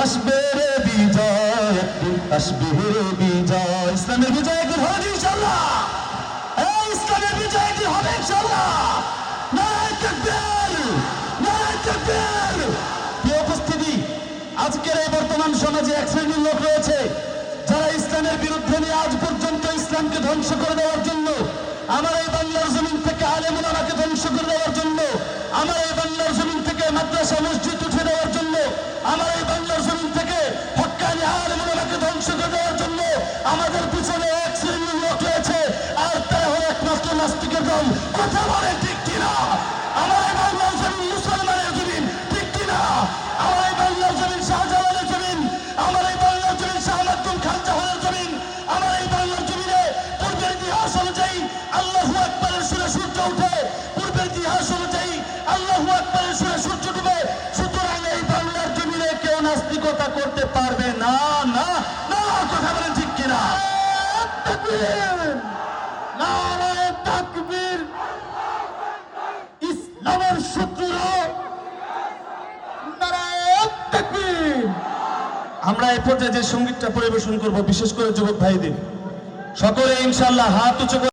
আসবে রে বিজয়, একদিন আসবে রে বিজয়। ইসলামের বিজয় একদিন হবে ইনশাআল্লাহ। এই ইসলামের বিজয় একদিন হবে ইনশাআল্লাহ। নারায়ে তাকবীর, নারায়ে তাকবীর। প্রিয় উপস্থিতি, আজকের এই বর্তমান সমাজে এক শ্রেণীর লোক রয়েছে যারা ইসলামের বিরুদ্ধে নিয়ে আজ পর্যন্ত ইসলামকে ধ্বংস করে দেওয়ার জন্য, আমার এই বাংলার জমিন থেকে আলেম ওলামাকে ধ্বংস করে দেওয়ার জন্য, আমার এই বাংলার জমিন থেকে মাদ্রাসা মসজিদ উঠে দেওয়ার জন্য, আমার এই বাংলার জমিন থেকে হক্কানি আলেম ওলামাকে ধ্বংস করে দেওয়ার জন্য আমাদের পিছনে এক শ্রেণীর লোক রয়েছে, আর তারা হলো একমাত্র নাস্তিকের দল। কথা বলে ঠিক কিনা? আমার এই বাংলার জমিন মুসলমানের জমিন, ঠিক কিনা? আমার এই বাংলার জমিন শাহজালালের জমিন, আমার এই বাংলার জমিন শাহ মাকদুম খান জাহানের জমিন, আমার এই বাংলার জমিনে পূর্বের ইতিহাস অনুযায়ী আল্লাহু আকবারের সুরে সূর্য উঠে, পূর্বের ইতিহাস অনুযায়ী আল্লাহু আকবারের সুরে সূর্য ডুবে। সুতরাং এই বাংলার জমিনে কেউ নাস্তিকতা করতে পারবে না, না না। কথা বলেন ঠিক কিনা? তাকবীর, নারায়ে তাকবীর। ইসলামের শত্রুরা নারায়ে তাকবীর। আমরা এই পর্যায়ে যে সঙ্গীতটা পরিবেশন করব, বিশেষ করে যুবক ভাইদের, সকলে ইনশাআল্লাহ হাত উঁচু করে